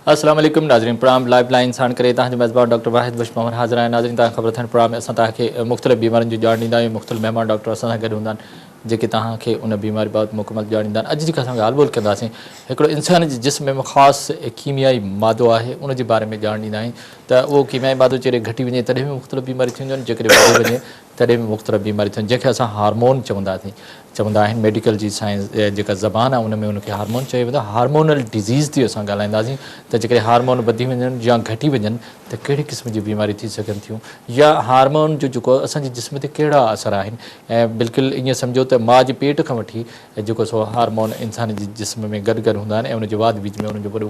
अस्सलाम वालेकुम नाज़रीन। प्रोग्राम लाइव लाइन साण करे तव्हांजो मेज़बान डॉक्टर वाहिद बुश मोहम्मद हाज़िर आहिनि। नाज़रीन, तव्हांखे ख़बर थियणु प्रोग्राम में असां तव्हांखे मुख़्तलिफ़ बीमारियुनि जी ॼाण ॾींदा आहियूं। मुख़्तलिफ़ महिमान डॉक्टर असां सां गॾु हूंदा आहिनि जेके तव्हांखे उन बीमारी बाबति मुकमल ॼाण ॾींदा आहिनि। अॼु जेका असां ॻाल्हि ॿोल कंदासीं, हिकिड़ो इंसान जे जिस्म में ख़ासि कीमियाई मादो आहे, उन जे बारे में ॼाण ॾींदा आहियूं त उहो कीमियाई मादो जॾहिं घटी वञे तॾहिं बि मुख़्तलिफ़ बीमारी थींदियूं आहिनि, जेकॾहिं वधी वञे तॾहिं बि मुख़्तलिफ़ बीमारी थियनि, जंहिंखे असां हार्मोन चवंदा आहिनि। मेडिकल जी साइंस जेका ज़बान आहे उन में उनखे हार्मोन चयो वेंदो आहे। हार्मोनल डिज़ीज़ ते असां ॻाल्हाईंदासीं त जेकॾहिं हार्मोन वधी वञनि या घटी वञनि त कहिड़े क़िस्म जी बीमारी थी सघनि थियूं, या हार्मोन जो जेको असांजे जिस्म ते कहिड़ा असर आहिनि। ऐं बिल्कुलु ईअं सम्झो त माउ जे पेट खां वठी जेको सो हार्मोन इंसान जे जिस्म में गॾु गॾु हूंदा आहिनि ऐं उनजे वाद विच में उनजो वॾो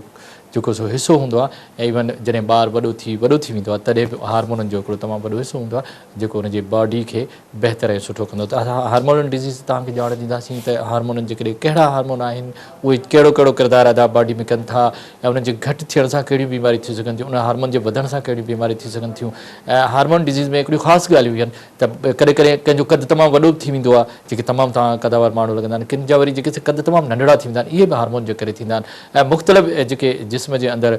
जेको सो हिसो हूंदो आहे। ऐं इवन जॾहिं ॿारु वॾो थी वेंदो आहे तॾहिं बि हार्मोननि जो हिकिड़ो तमामु वॾो हिसो हूंदो आहे जेको उनजे बॉडी खे बहितर ऐं सुठो कंदो। त असां हार्मोनल डिज़ीज़ तव्हांखे ॼाण ॾींदासीं त हार्मोननि जेकॾहिं कहिड़ा हार्मोन आहिनि, उहे कहिड़ो कहिड़ो किरदारु अदा बॉडी में कनि था, ऐं उन्हनि जे घटि थियण सां कहिड़ियूं बीमारियूं थी सघनि थियूं, उन हार्मोन जे वधण सां कहिड़ियूं बीमारियूं थी सघनि थियूं। ऐं हार्मोन डिज़ीज़ में हिकिड़ियूं ख़ासि ॻाल्हियूं आहिनि त कॾहिं कॾहिं कंहिंजो कदु तमामु वॾो थी वेंदो आहे, जेके तमामु तव्हां कदावर माण्हू लॻंदा आहिनि। किन जा वरी जेके कदु तमामु नंढड़ा थी वेंदा आहिनि, इहे बि हार्मोन जे करे थींदा आहिनि। ऐं मुख़्तलिफ़ जेके जिस्म जे अंदरि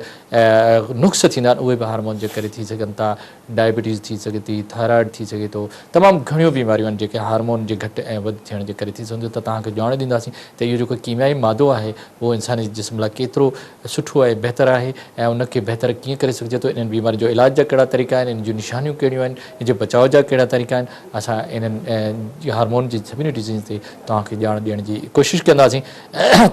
नुक़्स थींदा आहिनि, उहे बि हार्मोन जे करे थी सघनि था। डायबिटीज़ थी सघे थी, थायराइड थी सघे थो, तमामु घणियूं बीमारियूं आहिनि जेके हार्मोन जे घटि ऐं वधि थियण जे करे थी सघंदियूं। त तव्हांखे ॼाण ॾींदासीं त इहो जेको कीमियाई मादो आहे उहो इंसान जे जिस्म लाइ केतिरो सुठो ऐं बहितरु आहे, ऐं उनखे बहितर कीअं करे सघिजे थो। इन्हनि बीमारियुनि जो इलाज जा कहिड़ा तरीक़ा आहिनि, इन जूं निशानियूं कहिड़ियूं आहिनि, इन जे बचाव जा कहिड़ा तरीक़ा आहिनि, असां इन्हनि हार्मोन जी सभिनी डिज़ीज़ ते तव्हांखे ॼाण ॾियण जी कोशिशि कंदासीं।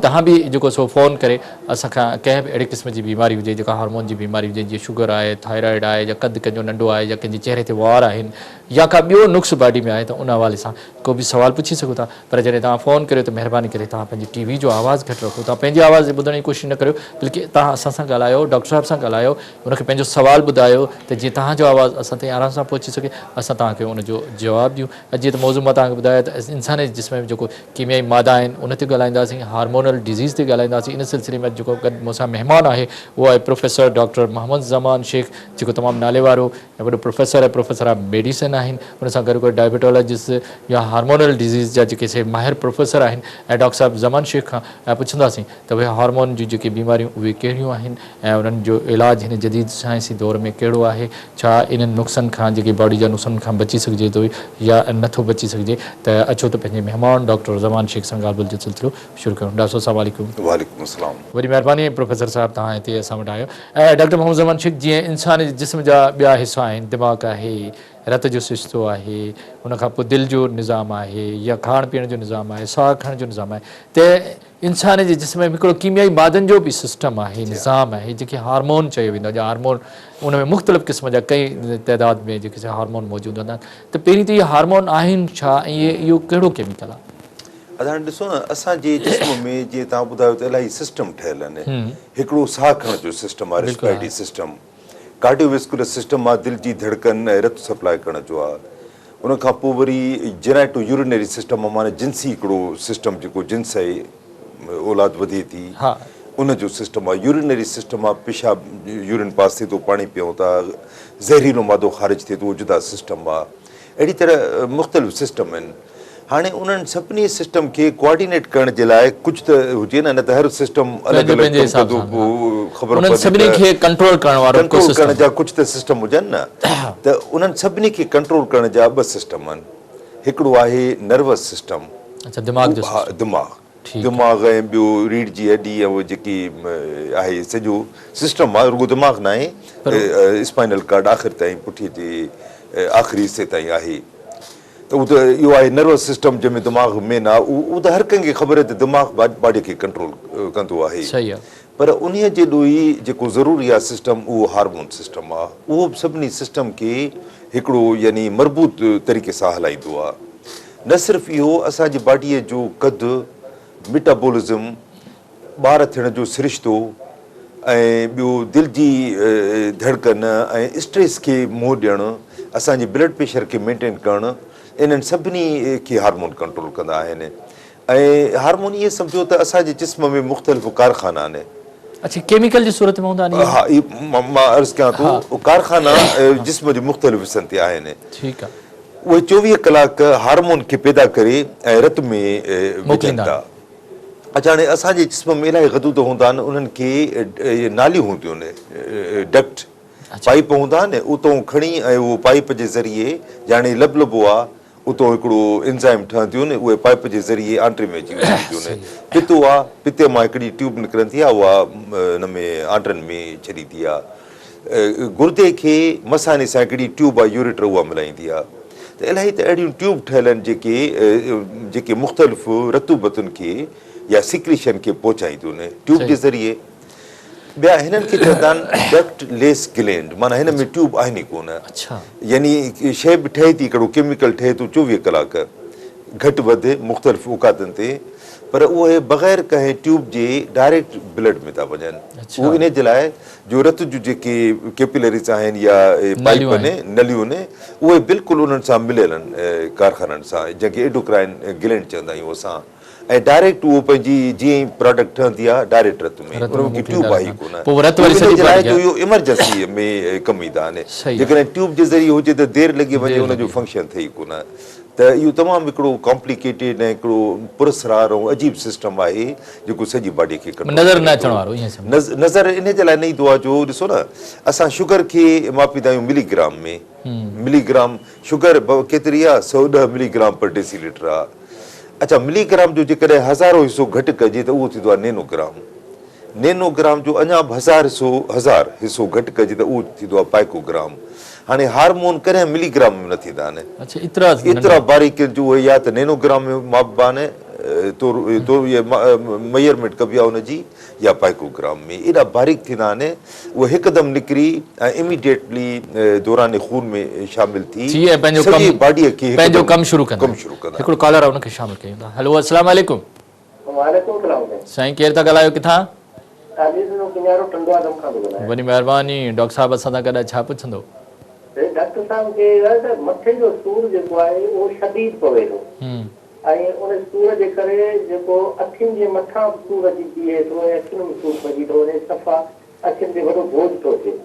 तव्हां बि जेको सो फ़ोन करे असांखां कंहिं बि अहिड़े क़िस्म जी बीमारी हुजे जेका हार्मोन जी बीमारी हुजे, जीअं शुगर आहे, थायराइड आहे, या कदु कंहिंजो नंढो आहे, या कंहिंजे चहिरे ते वार आहिनि, या का ॿियो नुक़्स बॉडी में आहे, त उन हवाले सां को बि सुवाल पुछी सघो था। पर जॾहिं तव्हां फ़ोन करियो त महिरबानी करे तव्हां पंहिंजी टीवी जो आवाज़ु घटि रखो। तव्हां पंहिंजी आवाज़ ॿुधण जी कोशिशि न करियो, बल्कि तव्हां असां सां ॻाल्हायो, डॉक्टर साहिब सां ॻाल्हायो, उनखे पंहिंजो सुवालु ॿुधायो त जीअं तव्हांजो आवाज़ु असां ताईं आराम सां पहुची सघे, असां तव्हांखे उनजो जवाबु ॾियूं। ऐं जीअं त मौज़ूअ मां तव्हांखे ॿुधायो त इंसान जे जिस्म में जेको कीमियाई मादा आहिनि उन ते ॻाल्हाईंदासीं, हार्मोनल डिज़ीज़ ते ॻाल्हाईंदासीं। इन सिलसिले में जेको गॾु मूंसां महिमान आहे उहो आहे प्रोफेसर डॉक्टर मोहम्मद ज़मान शेख, जेको तमामु नाले वारो ऐं वॾो प्रोफेसर आहे, प्रोफेसर ऑफ मेडिसिन आहिनि। उन सां गॾु गॾु डायबिटोलॉजिस्ट या हार्मोनल डिज़ीज़ जा जेके से माहिर प्रोफेसर आहिनि। ऐं डॉक्टर साहिब ज़मान शेख खां पुछंदासीं त भई हार्मोन जी जेके बीमारियूं उहे कहिड़ियूं आहिनि, ऐं उन्हनि जो इलाजु हिन जदीद साइंसी दौर में कहिड़ो आहे। छा इन्हनि नुक़्सनि खां, जेके बॉडी जा नुक़्सनि खां बची सघिजे थो या नथो बची सघिजे। त अचो त पंहिंजे महिमान डॉक्टर ज़मान शेख सां ॻाल्हि ॿोल जो सिलसिलो शुरू कयूं। डॉक्टर साहिब वालेकुम। वालेकुम अस्सलाम। वरी महिरबानी प्रोफेसर साहिबु तव्हां हिते असां वटि आहियो। ऐं डॉक्टर मोहम्मद ज़मान शेख, जीअं इंसान जे जिस्म जा ॿिया हिसा आहिनि, दिमाग़ आहे, रत जो सिस्तो आहे, उनखां पोइ दिलि जो निज़ाम आहे, या खाइण पीअण जो निज़ाम आहे, साहु खणण जो निज़ाम आहे, त इंसान जे जिस्म में हिकिड़ो कीमियाई मादनि जो बि सिस्टम आहे, निज़ाम आहे, जेके हार्मोन चयो वेंदो आहे। हार्मोन उन में मुख़्तलिफ़ क़िस्म जा कई तइदाद में जेके हार्मोन मौजूदु हूंदा आहिनि। त पहिरीं त इहे हार्मोन आहिनि छा, ऐं इहो कहिड़ो केमिकल आहे? असां ॾिसो न, असांजे जिस्म में जीअं तव्हां ॿुधायो त इलाही सिस्टम ठहियल आहिनि। हिकिड़ो साहु खणण जो सिस्टम आहे, रेस्पिरेटरी सिस्टम। कार्डियोवेस्कुलर सिस्टम आहे, दिलि जी धड़कन ऐं रत सप्लाई करण जो आहे। उनखां पोइ वरी जेनेटो यूरिनरी सिस्टम आहे, माना जिन्सी हिकिड़ो सिस्टम, जेको जिन्स आहे, औलाद वधे थी, उनजो सिस्टम आहे। यूरिनरी सिस्टम आहे, पेशाब यूरिन पास थिए थो, पाणी पियूं था, ज़हरीलो मादो ख़ारिज थिए थो, उहो जुदा सिस्टम आहे। अहिड़ी तरह मुख़्तलिफ़ सिस्टम आहिनि। हाणे उन्हनि सभिनी सिस्टम खे कोऑर्डिनेट करण जे लाइ कुझु त हुजे न, न त हर सिस्टम अलॻि अलॻि ख़बर सभिनी खे कंट्रोल करण जा कुझु त सिस्टम हुजनि न। त उन्हनि सभिनी खे कंट्रोल करण जा ॿ सिस्टम आहिनि। हिकिड़ो आहे नर्वस सिस्टम, दिमाग़, ऐं ॿियो रीढ़ जी हॾी, ऐं उहा जेकी आहे सॼो सिस्टम आहे, रुॻो दिमाग़ न आहे, स्पाइनल कार्ड आख़िर ताईं पुठीअ जे आख़िरी हिसे ताईं आहे। त उहो त इहो आहे नर्वस सिस्टम, जंहिंमें दिमाग़ मेन आहे। उहो त हर कंहिंखे ख़बर आहे त दिमाग़ बॉडी खे कंट्रोल कंदो आहे। पर उन जे ॾोह ई जेको ज़रूरी आहे सिस्टम, उहो हार्मोन सिस्टम आहे। उहो बि सभिनी सिस्टम खे हिकिड़ो यानी मरबूत तरीक़े सां हलाईंदो आहे। न सिर्फ़ु इहो, असांजी बॉडीअ जो क़दु, मेटाबॉलिज़म, ॿार थियण जो सिरिश्तो, ऐं ॿियो दिलि जी धड़कन ऐं स्ट्रेस खे मुंहुं ॾियणु, असांजे ब्लड प्रेशर खे मेंटेन करणु, इन्हनि सभिनी खे हार्मोन कंट्रोल कंदा आहिनि। ऐं हार्मोन ईअं सम्झो त असांजे जिस्म में मुख़्तलिफ़ कारखाना आहिनि। अच्छा, केमिकल जी सूरत में हूंदा आहिनि? हा, मां अर्ज़ु कयां थो, कारखाना जिस्म जे मुख़्तलिफ़ हिसनि ते आहिनि। ठीकु आहे। उहे 24 कलाक हार्मोन खे पैदा करे ऐं रत में विझनि था। अच्छा हाणे असांजे जिस्म में इलाही गदूद हूंदा आहिनि उन्हनि खे इहे नालियूं हूंदियूं आहिनि डक्ट पाइप हूंदा आहिनि उतां खणी ऐं उहो पाइप जे ज़रिए ॼाणे लबो आहे उतां हिकिड़ो इंज़ाइम ठहंदियूं आहिनि उहे पाइप जे ज़रिए आंट्रे में अची वेंदियूं आहिनि पितो आहे पिते मां हिकिड़ी ट्यूब निकिरंदी आहे उहा हिन में आंट्रनि में छॾींदी आहे गुर्दे खे मसाने सां हिकिड़ी ट्यूब आहे यूरेटर उहा मिलाईंदी आहे त इलाही त अहिड़ियूं ट्यूब ठहियल आहिनि जेके मुख़्तलिफ़ रतूबतुनि खे या सिक्रीशन खे पहुचाईंदियूं आहिनि ट्यूब जे ज़रिए ॿिया हिननि खे चवंदा आहिनि डक्ट लेस ग्लैंड माना हिन में ट्यूब आहिनि ई कोन यानी शइ बि ठहे थी हिकिड़ो केमिकल ठहे थो 24 कलाक घटि वधि मुख़्तलिफ़ औकातुनि ते पर उहे बग़ैर कंहिं ट्यूब जे डायरेक्ट ब्लड में था वञनि उहो इन जे लाइ जो रत जूं जेके कैपिलरीज़ आहिनि या पाइप आहिनि नलियूं आहिनि उहे बिल्कुलु उन्हनि सां मिलियल आहिनि कारखाननि सां जंहिंखे एंडोक्राइन ग्लैंड चवंदा आहियूं असां ऐं डायरेक्ट उहो पंहिंजी जीअं ई प्रोडक्ट ठहंदी आहे डायरेक्ट रत में उनखे ट्यूब आहे ई कोन जो इहो इमरजेंसी में कमु ईंदा आहिनि जेकॾहिं ट्यूब जे ज़रिए हुजे त देरि लॻी वञे हुनजो फंक्शन थिए ई कोन त इहो तमामु हिकिड़ो कॉम्प्लिकेटेड ऐं हिकिड़ो पुरस्रार ऐं अजीब सिस्टम आहे जेको सॼी बॉडी खे नज़र इन जे लाइ न ईंदो आहे जो ॾिसो न असां शुगर खे मापींदा आहियूं मिलीग्राम में मिलीग्राम शुगर केतिरी आहे 110 मिलीग्राम पर डेसीलीटर आहे अच्छा मिलीग्राम जो जेकॾहिं 1000 हिसो घटि कजे त उहो थींदो आहे नैनोग्राम जो अञा बि 1000 हिसो घटि कजे त उहो थींदो आहे पाइकोग्राम हाणे हार्मोन कॾहिं मिलीग्राम में न थींदा आहिनि एतिरा बारीक जो उहे या त नैनोग्राम में मापबा आहिनि मेजरमेंट कबी आहे हुनजी या पाइकोग्राम में एॾा बारीक थींदा आहिनि उहे हिकदमि निकिरी ऐं इमीडिएटली दौरान खून में शामिल थी सॼी बॉडीअ खे पंहिंजो कमु शुरू कंदा हिकिड़ो कॉलर आहे उनखे शामिल कयूं था हेलो अस्सलाम वालेकुम साईं केरु था ॻाल्हायो किथां वॾी महिरबानी डॉक्टर साहिब असां सां गॾु छा पुछंदो डॉक्टर साहब के मथे जो सूर जेको आहे उहो शदीद पवे थो ऐं उन सूर जे करे जेको अखियुनि जे मथां सूर अची बीहे थो ऐं अखियुनि में सूर पइजी थो वञे सफ़ा अखियुनि ते वॾो बोझ थो थिए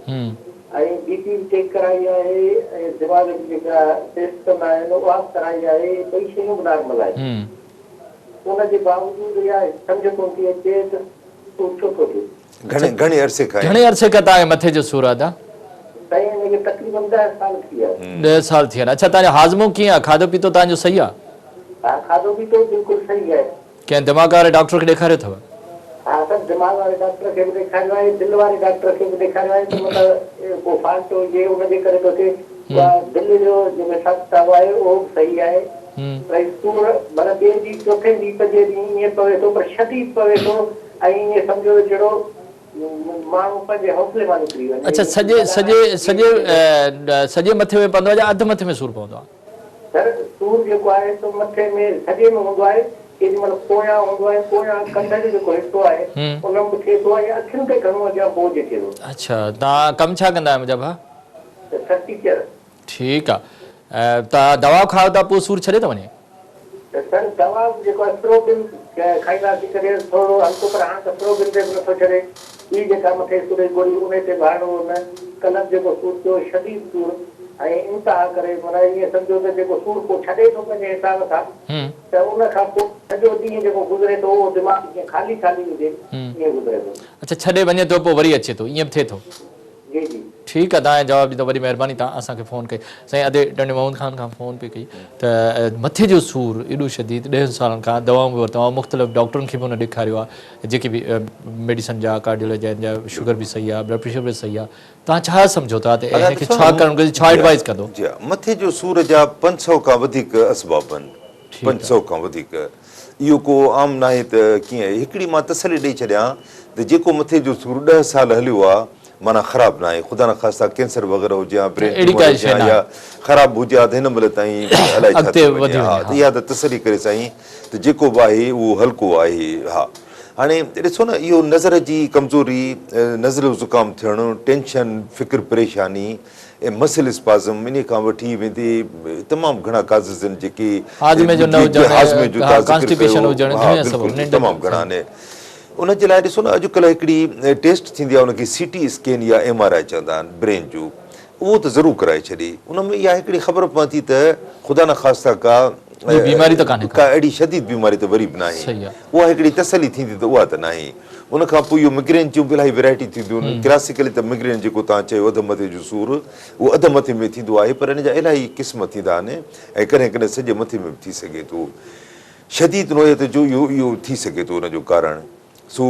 ऐं बीपी चेक कराई आहे ऐं दिमाग़ जी जेका टेस्ट कंदा आहिनि उहा कराई आहे ॿई शयूं बि नॉर्मल आहिनि उनजे बावजूदि इहा सम्झ कोन थी अचे त सूर छो थो थिए घणे अरसे खां तव्हांखे मथे जो सूर आहे तकरीबन 10 साल थी विया 10 साल थी विया अच्छा तव्हांजो हाज़मो कीअं आहे खाधो पीतो तव्हांजो सही आहे खाधो पीतो बिल्कुलु सही आहे कंहिं दिमाग़ वारे डॉक्टर खे ॾेखारियो अथव हा सभु दिमाग़ वारे डॉक्टर खे बि ॾेखारियो आहे दिलि वारे डॉक्टर खे बि ॾेखारियो आहे त मतिलबु को फॉल्ट हुजे उनजे करे थो थिए दिलि जो जेको रक्तचाप आहे उहो बि सही आहे पर सूर माना ॿिए ॾींहुं चोथे ॾींहुं पंजे ॾींहुं ईअं पवे थो पर शदीद पवे थो ऐं ईअं सम्झो जहिड़ो माण्हू पंहिंजे हौसले मां निकिरी वञे अच्छा सॼे मथे में पवंदो आहे या अधु मथे में सूर पवंदो आहे सर सूर जेको आहे सो मथे में सॼे में हूंदो आहे केॾी महिल पोयां हूंदो आहे पोयां कंध जो जेको हिसो आहे उन में थिए थो ऐं अखियुनि ते घणो अॻियां बोझ थिए थो अच्छा तव्हां कमु छा कंदा आहियो मुंहिंजा भाउ सर टीचर ठीकु आहे तव्हां दवा खाओ था पोइ सूर छॾे थो वञे सर दवा जेको आहे स्ट्रोबिन खाईंदासीं करे थोरो हल्को पर हाणे त स्ट्रोबिन ते बि नथो छॾे ॿी जेका मथे सूर जी गोरी उन ते भाड़ो न कल्ह जेको सूर थियो शदीद सूर ऐं इंतिहा करे माना ईअं सम्झो त जेको सूर को छॾे थो पंहिंजे हिसाब सां त उन खां पोइ सॼो ॾींहुं जेको गुज़रे थो उहो दिमाग़ कीअं ख़ाली हुजे ईअं गुज़रे थो अच्छा छॾे वञे थो पोइ वरी अचे थो ईअं बि थिए थो जी जी ठीकु आहे तव्हांजो जवाबु ॾिनो वॾी महिरबानी तव्हां असांखे फ़ोन कई साईं अदे टंडे मोहम्मद ख़ान खां फ़ोन पे कई त मथे जो सूर एॾो शदीद 10 सालनि खां दवाऊं बि वरितो मुख़्तलिफ़ डॉक्टरनि खे बि हुन ॾेखारियो आहे जेके बि मेडिसन जा कार्डियोलॉजी जा शुगर बि सही आहे ब्लड प्रेशर बि सही आहे तव्हां छा सम्झो था त हिनखे छा करणु घुरिजे छा एडवाइस कंदो मथे जो सूर जा 500 खां वधीक असबाब आहिनि 500 खां वधीक इहो को आम न आहे त कीअं हिकिड़ी मां तसली ॾेई छॾियां त जेको मथे जो सूर 10 साल हलियो आहे माना ख़राबु न आहे ख़ुदा न ख़ासि कैंसर वग़ैरह हुजे या ब्रेन या ख़राबु हुजे हा त हिन महिल ताईं अलाए इहा त तसली करे साईं त जेको बि आहे उहो हल्को आहे हा हाणे ॾिसो न इहो नज़र जी कमज़ोरी नज़र ज़ुकाम थियणु टेंशन फ़िक्र परेशानी ऐं मसल स्पाज़म इन खां वठी वेंदे तमामु घणा काज़िज़ आहिनि जेके तमामु घणा आहिनि उन जे लाइ ॾिसो न अॼुकल्ह हिकिड़ी टेस्ट थींदी आहे उनखे CT स्कैन या MRI चवंदा आहिनि ब्रेन जो उहो त ज़रूरु कराए छॾे उन में इहा हिकिड़ी ख़बर पवंदी त ख़ुदा न ख़ासि का ॿी बीमारी त कान्हे का अहिड़ी शदीद बीमारी त वरी बि सही नाहे, आहे। उहा हिकिड़ी तसली थींदी त उहा त नाहे। उन खां पोइ इहो मिग्रेन जूं बि इलाही वैरायटी थींदियूं आहिनि। क्लासिकली त मिग्रेन जेको तव्हां चयो अधु मथे जो सूरु, उहो अधु मथे में थींदो आहे, पर इन जा इलाही क़िस्म थींदा आहिनि ऐं कॾहिं कॾहिं सॼे मथे में बि थी सघे थो। शदीद नोयत जो इहो थी सघे थो उन जो कारण। सो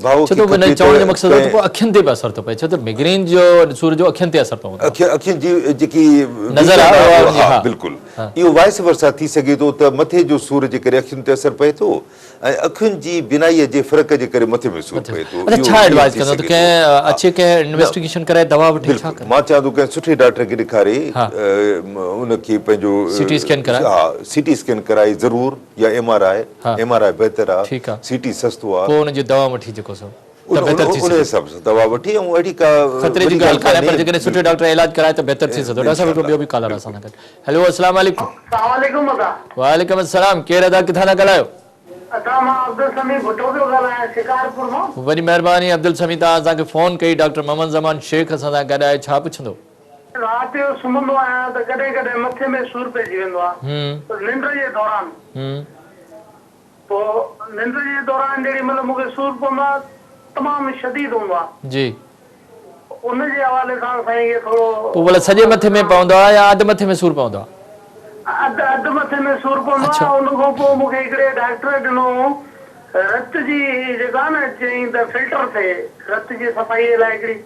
भाउ छो त हिन चवण जो मक़सदु आहे त पोइ अखियुनि ते बि असरु थो पए, छो त मिग्रेन जो सूर जो अखियुनि ते असरु पवंदो आहे। अखियुनि जी जेकी नज़र आहे, हा बिल्कुलु इहो वाइस वर्सा थी सघे थो त मथे जो सूर जे करे अखियुनि ते असरु पए थो ऐं अखियुनि जी बिनाईअ जे फ़र्क़ जे करे मथे में सूर पए थो। अच्छा, छा एडवाइस कंदो त कंहिं अचे कंहिं इन्वेस्टिगेशन कराए दवा वठे, छा करे? मां चवां थो कंहिं सुठे डॉक्टर खे ॾेखारे उनखे पंहिंजो CT स्कैन कराए? हा CT स्कैन कराए ज़रूरु, या MRI बहितरु आहे, ठीकु आहे। CT सस्तो आहे, पोइ हुनजी दवा वठी जेको सो उन हिसाब सां दवा वठी ऐं अहिड़ी का खतरे जी ॻाल्हि कान्हे, पर जेकॾहिं सुठे डॉक्टर इलाज कराए त बहितर थी सघंदो। डॉक्टर साहब ॿियो बि कॉलर असां सां गॾु। हेलो, अस्सलाम वालेकुम। अस्सलाम वालेकुम अस्सलाम, केरु अदा किथां था ॻाल्हायो? मां अब्दुल समी भुट्टो पियो ॻाल्हायां शिकारपुर मां। वॾी महिरबानी अब्दुल समी, तव्हां असांखे फ़ोन कई। डॉक्टर मोहम्मद ज़मान शेख असां सां गॾु आहे, छा पुछंदो? राति जो सुम्हंदो आहियां त कॾहिं कॾहिं मथे में सूर पइजी वेंदो आहे निंड जे दौरान। पोइ निंड जे दौरान जेॾी महिल मूंखे सूर पवंदो आहे तमामु शदीद हूंदो आहे जी, उनजे हवाले सां साईं खे थोरो पोइ भला सॼे मथे में पवंदो आहे या अधु मथे में सूर पवंदो आहे? अधु मथे में सूर पवंदो आहे। उन खां पोइ मूंखे हिकिड़े डॉक्टर ॾिनो रत जी जेका न चई त फिल्टर थिए रत जी सफ़ाईअ लाइ हिकिड़ी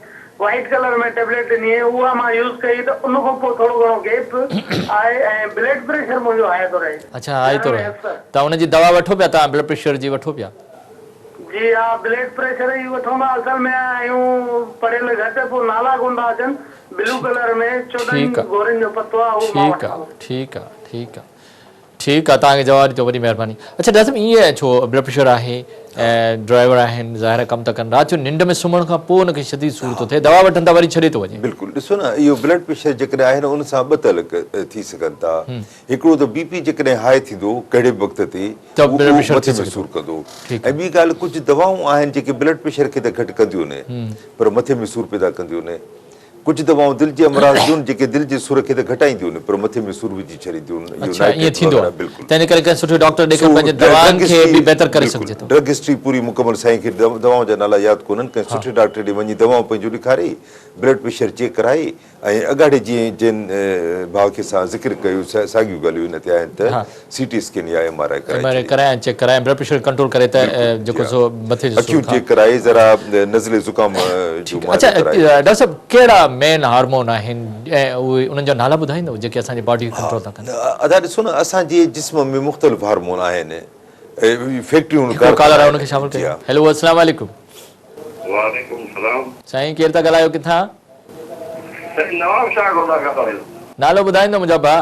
वाइट कलर में टेबलेट ॾिनी आहे, उहा मां यूज़ कई त उन खां पोइ थोरो घणो गैप आहे ऐं ब्लड प्रेशर मुंहिंजो हाई थो रहे। अच्छा, हाई थो रहे, त हुनजी दवा वठो पिया तव्हां? ब्लड प्रेशर जी वठो पिया? जी हा, ब्लड प्रेशर जी वठूं था। असल में आहियूं पढ़ियल घटि, पोइ नाला कोन था अचनि। ब्लू कलर में 14 गोरियुनि जो पतो आहे, उहो मां वठां। ठीकु आहे, तव्हांखे जवाब ॾिठो, वॾी महिरबानी। अच्छा डॉक्टर साहब, ईअं छो ब्लड प्रेशर आहे ऐं ड्राइवर आहिनि, ज़ाहिर कमु था कनि, राति जो निंड में सुम्हण खां पोइ हुनखे शदीद सूर थो थिए, दवा वठनि था वरी छॾे थो वञे? बिल्कुलु, ॾिसो न, इहो ब्लड प्रेशर जेकॾहिं आहे न उन सां ॿ तलक थी सघनि था। हिकिड़ो त BP जेकॾहिं हाई थींदो कहिड़े बि वक़्त ते मथे में सूर कंदो, ऐं ॿी ॻाल्हि कुझु दवाऊं आहिनि जेके ब्लड प्रेशर खे त घटि कंदियूं आहिनि पर मथे में सूर पैदा कंदियूं आहिनि। कुझु दवाऊं दिलि जे अमराज़ जूं जेके दिलि जे सूर खे त घटाईंदियूं आहिनि पर मथे में सूर विझी छॾींदियूं आहिनि। अच्छा, ईअं थींदो आहे? तंहिं करे कंहिं सुठे डॉक्टर ॾेखारे पंहिंजे दवाउनि खे बि बहितर करे सघिजे थो। ड्रग हिस्ट्री पूरी मुकमल, साईं खे दवाऊं जा नाला यादि कोन्हनि, कंहिं सुठे डॉक्टर ॾे वञी दवाऊं पंहिंजूं ॾेखारे ब्लड प्रेशर चेक कराए ऐं अगाड़े जीअं जिन भाउ खे असां ज़िक्र कयो साॻियूं ॻाल्हियूं हिन ते आहिनि त CT स्कैन या MRI कराए चेक कराए ब्लड प्रेशर कंट्रोल करे त जेको सो मथे जो अखियूं चेक कराए ज़रा नज़ले ज़ुकाम जो। अच्छा डॉक्टर साहब, कहिड़ा मेन हार्मोन आहिनि ऐं उहे उन्हनि जा नाला ॿुधाईंदव जेके असांजी बॉडी खे कंट्रोल था कनि? अदा ॾिसो न, असांजे जिस्म में मुख़्तलिफ़ हार्मोन आहिनि, फैक्ट्रियूं कॉलर आहे उनखे शामिल कयो। हेलो, अस्सलाम वालेकुम। वालेकुम सलाम। साईं केरु था ॻाल्हायो, किथां? नवाब शाह गोदा का ॻाल्हायो। नालो ॿुधाईंदो मुंहिंजा भाउ?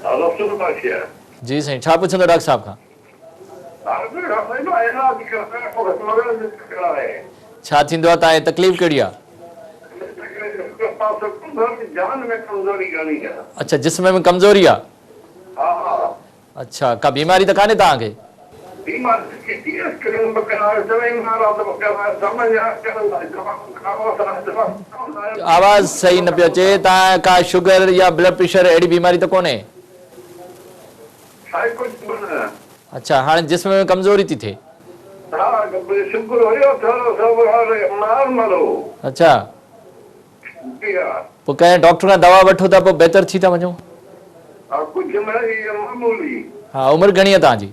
रसूल बादशाह। जी साईं, छा पुछंदो डॉक्टर साहब खां? छा थींदो आहे, तव्हांजी तकलीफ़ कहिड़ी आहे? अच्छा, जिस्म में कमज़ोरी आहे? अच्छा, का बीमारी त कान्हे तव्हांखे? आवाज़ सही न पियो अचे। तव्हां का शुगर या ब्लड प्रेशर अहिड़ी बीमारी त कोन्हे? अच्छा, हाणे जिस्म में कमज़ोरी थी थिए? अच्छा, पोइ कंहिं डॉक्टर खां दवा वठो था पोइ बहितर थी था वञो? हा, उमिरि घणी आहे तव्हांजी?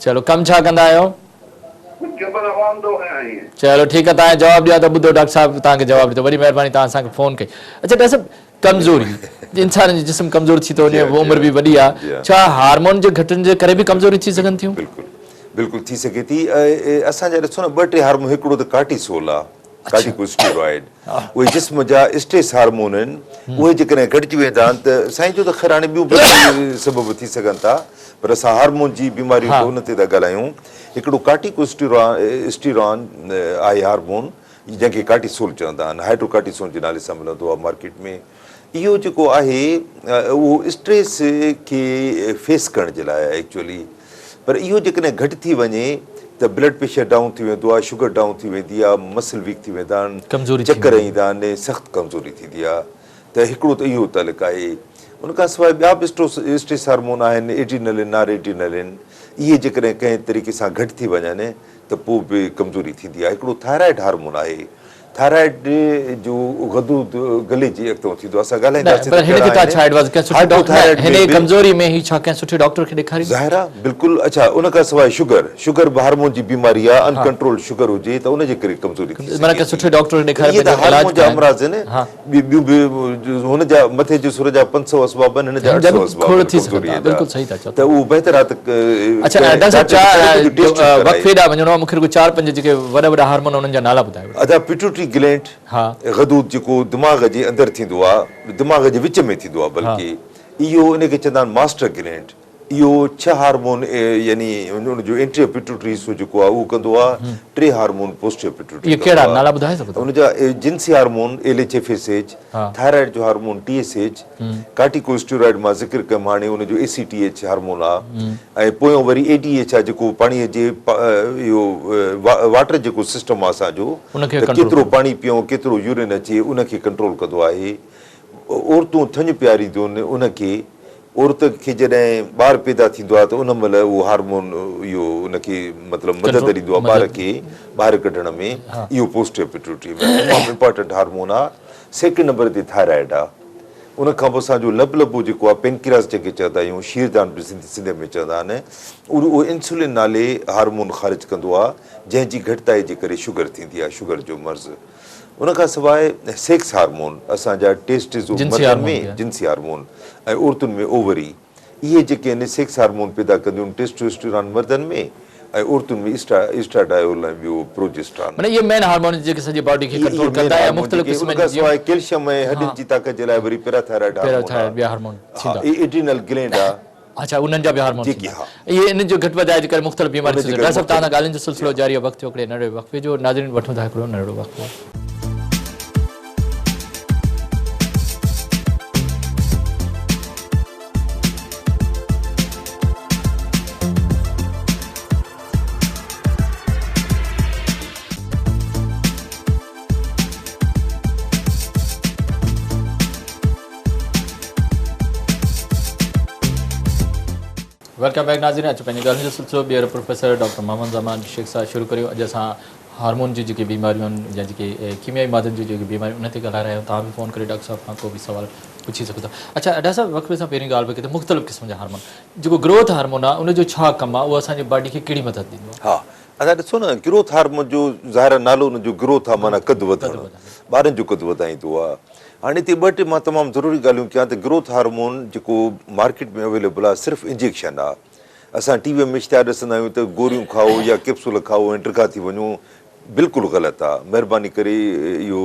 चलो, कमु छा कंदा आहियो? चलो ठीकु आहे, तव्हांखे जवाबु ॾियां त ॿुधो, डॉक्टर साहब तव्हांखे जवाबु ॾिठो, वॾी महिरबानी तव्हां असांखे फ़ोन कई। अच्छा डॉक्टर साहब, कमज़ोरी इंसान जी जिस्म कमज़ोर थी थो वञे, उमिरि बि वॾी आहे, छा हार्मोन जे घटनि जे करे बि कमज़ोरी थी सघनि थियूं? बिल्कुलु थी सघे थी। असांजा ॾिसो न, 2-3 हार्मोन, हिकिड़ो त कार्टिसोल आहे, कार्टिकोस्टेरॉइड, उहे जिस्म जा स्ट्रेस हार्मोन आहिनि, उहे जेकॾहिं घटिजी वेंदा आहिनि त साईं जो त ख़ैर हाणे ॿियूं बि सबब थी सघनि था, पर असां हार्मोन जी बीमारियूं हुन ते था ॻाल्हायूं। हिकिड़ो कार्टिकोस्टेरॉन आहे हार्मोन, जंहिंखे कार्टिसोल चवंदा आहिनि, हाइड्रोकार्टिसोल जे नाले सां मिलंदो आहे मार्केट में। इहो जेको आहे उहो स्ट्रेस खे फेस करण जे लाइ आहे एक्चुअली, पर इहो जेकॾहिं घटि थी वञे त ब्लड प्रेशर डाउन थी वेंदो आहे, शुगर डाउन थी वेंदी आहे, मसल वीक थी वेंदा आहिनि, चकर ईंदा आहिनि, सख़्तु कमज़ोरी थींदी आहे। त हिकिड़ो त इहो तलक आहे। उनखां सवाइ ॿिया बि स्ट्रेस हार्मोन आहिनि, एड्रीनलिन, नॉरएड्रीनलिन, इहे जेकॾहिं कंहिं तरीक़े सां घटि थी वञनि त पोइ बि कमज़ोरी थींदी आहे। हिकिड़ो थायराइड हार्मोन आहे, थायराइड जो गदूद गले जे अॻितो थींदो आहे। असां ज़ाहिर आहे बिल्कुलु। अच्छा, उनखां सवाइ शुगर बि हार्मोन जी बीमारी आहे। अनकंट्रोल शुगर हुजे त उनजे करे कमज़ोरी थी हार्मोन जा अमराज़ आहिनि। ॿियूं बि हुनजा मथे जे सुर जा 500 असबाब आहिनि, हिन जा 800 असबाब आहिनि। त उहो बहितर आहे त पिट्यूटरी ग्लैंड गदूद जेको दिमाग़ जे अंदरि थींदो आहे, दिमाग़ जे विच में थींदो आहे, बल्कि इहो इनखे चवंदा आहिनि मास्टर ग्लैंड। इहो 6 हार्मोन यानी उनजो एंटीरियर पिट्यूटरी हिसो जेको आहे उहो कंदो आहे 3 हार्मोन पोस्टीरियर पिट्यूटरी। उनजा जिन्सी हार्मोन LHFSH, थायराइड जो हार्मोन TSH, कार्टिकोस्टेरॉइड मां ज़िक्र कयुमि हाणे उनजो ACTH हार्मोन आहे, ऐं पोयों वरी ADH आहे जेको पाणीअ जे इहो वाटर जेको सिस्टम आहे असांजो, केतिरो पाणी पियूं, केतिरो यूरिन अचे, उनखे कंट्रोल कंदो आहे। औरतूं थञ पियारींदियूं आहिनि, उनखे औरत खे जॾहिं ॿारु पैदा थींदो आहे त उन महिल उहो हार्मोन इहो उनखे मतिलबु मदद ॾींदो आहे ॿार खे ॿाहिरि कढण में। इहो पोस्टीरियर पिट्यूटरी में तमामु इम्पोर्टेंट हार्मोन आहे। सेकेंड नंबर ते थायराइड आहे। उनखां पोइ असांजो लबो जेको आहे पेनक्रियास जंहिंखे चवंदा आहियूं, शीरदान बि सिंध में चवंदा आहिनि, उहो इंसुलिन नाले हार्मोन ख़ारिज कंदो आहे, जंहिंजी घटिताई जे करे शुगर थींदी आहे, शुगर जो मर्ज़। उनखां सवाइ सेक्स हार्मोन, असांजा टेस्टोस्टेरोन में जिन्सी हार्मोन, ऐं औरतुनि में ओवरी, इहे जेके आहिनि सेक्स हार्मोन पैदा कंदियूं आहिनि। टेस्टोस्टेरोन मर्दनि में ऐं औरतुनि में एस्ट्राडायोल ऐं ॿियो प्रोजेस्टेरोन। ये मेन हार्मोन जेके सॼी बॉडी खे कंट्रोल कंदा आहिनि। मुख़्तलिफ़ क़िस्मनि उनखां सवाइ कैल्शियम ऐं हॾियुनि जी ताक़त जे लाइ वरी पैराथायराइड हार्मोन, एड्रीनल ग्लैंड आहे। अच्छा, उन्हनि जा बि हार्मोन इहे इन जो घटि वधाए जे करे मुख़्तलिफ़ बीमारी थी। डॉक्टर साहब तव्हां ॻाल्हियुनि जो सिलसिलो जारी आहे। वक़्तु हिकिड़े नंढे वक़्फ़े जो। नाज़रीन वठूं था हिकिड़ो नंढो वक़्फ़ो। वेलकम बैक नाज़रीन। अचो पंहिंजी ॻाल्हियुनि जो सिलसिलो ॿीहर प्रोफेसर डॉक्टर मोहम्मद ज़मान शेख सां शुरू करियो। अॼु असां हार्मोन जी जेके बीमारियूं आहिनि या जेके कीमियाई मादनि जी जेके बीमारियूं उन ते ॻाल्हाए रहिया आहियूं। तव्हां बि फ़ोन करे डॉक्टर साहब खां को बि सुवाल पुछी सघो था। अच्छा अॾा साहब, वक़्फ़े सां पहिरीं ॻाल्हि पई करिए मुख़्तलिफ़ क़िस्म जा हार्मोन, जेको ग्रोथ हार्मोन आहे उनजो छा कमु आहे, उहो असांजी बॉडी खे कहिड़ी मदद ॾींदो आहे? हा, असां ॾिसो न, ग्रोथ हार्मोन जो ज़ाहिर नालो उनजो ग्रोथ आहे, माना कदु वधणु, ॿारनि जो कदु वधाईंदो आहे। हाणे हिते ॿ टे मां तमामु ज़रूरी ॻाल्हियूं कयां त ग्रोथ हार्मोन जेको मार्केट में अवेलेबल आहे सिर्फ़ु इंजेक्शन आहे। असां टीवीअ में इश्तिहार ॾिसंदा आहियूं त गोरियूं खाओ या कैप्सूल खाओ ऐं ट्रिका थी वञूं, बिल्कुलु ग़लति आहे। महिरबानी करे इहो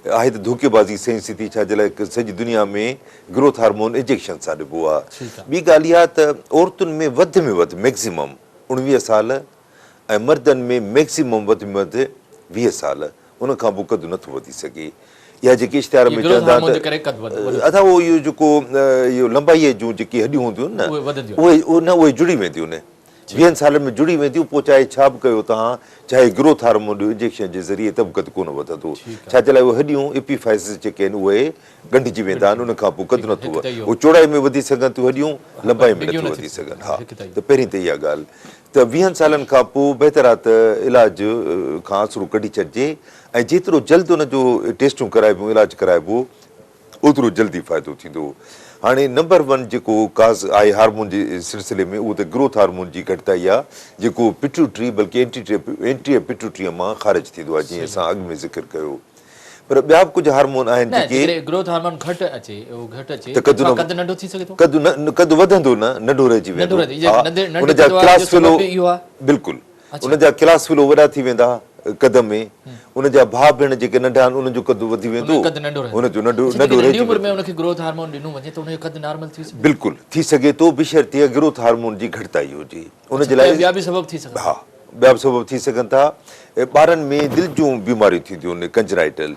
आहे त धोखेबाज़ी सही स्थिति, छा जे लाइ सॼी दुनिया में ग्रोथ हार्मोन इंजेक्शन सां ॾिबो आहे। ॿी ॻाल्हि इहा त औरतुनि में वधि मैक्सिमम 19 साल ऐं मर्दनि में मैक्सिमम वधि में वधि 20 साल, उनखां पोइ कदु नथो वधी सघे। या जेके इश्तिहार में चवंदा अथव उहो इहो जेको इहो लंबाईअ जूं जेके हॾियूं हूंदियूं आहिनि न, उहे जुड़ी वेंदियूं आहिनि, 20 सालनि में जुड़ी वेंदियूं। पोइ चाहे छा बि कयो तव्हां, चाहे ग्रोथ हार्मोन ॾियो इंजेक्शन जे ज़रिए, त बि कदु कोन वधंदो। छा जे लाइ उहे हॾियूं एपीफाइसिस जेके आहिनि उहे ॻंढिजी वेंदा आहिनि, उनखां पोइ कदु नथो वधे। उहे चौड़ाई में वधी सघनि थियूं हॾियूं, लंबाई में नथियूं वधी सघनि। हा, त पहिरीं त इहा ॻाल्हि त 20 सालनि खां पोइ बहितर आहे त इलाज खां असरु कढी छॾिजे, ऐं जेतिरो जल्द उनजो टेस्टूं कराइबो, इलाजु कराइबो, ओतिरो जल्दी फ़ाइदो थींदो। हाणे नंबर 1 जेको काज़ आहे हार्मोन जे सिलसिले में, उहो त ग्रोथ हार्मोन जी घटिताई आहे, जेको पिट्यूटरी बल्कि एंटीरियर पिट्यूटरीअ मां ख़ारिज थींदो आहे, जीअं असां अॻु में ज़िक्र कयो। पर ॿिया बि कुझु हार्मोन आहिनि जेके ग्रोथ हार्मोन घटि अचे त कदु नंढो थी सघे थो, कदु वधंदो न, नंढो रहिजी वेंदो। उनजा क्लास फेलो, बिल्कुलु उनजा क्लास फेलो वॾा थी वेंदा कद में, उनजा भाउ भेण जेके नंढा आहिनि उनजो कदु वधी वेंदो, उनजो नंढो बिल्कुलु थी सघे थो, बशर्ते ग्रोथ हार्मोन जी घटिताई हुजे। उनजे लाइ ॿिया बि सबब थी सघनि। हा, ॿिया बि सबब थी सघनि था। ॿारनि में दिलि जूं बीमारियूं थींदियूं आहिनि, कंजराइटल,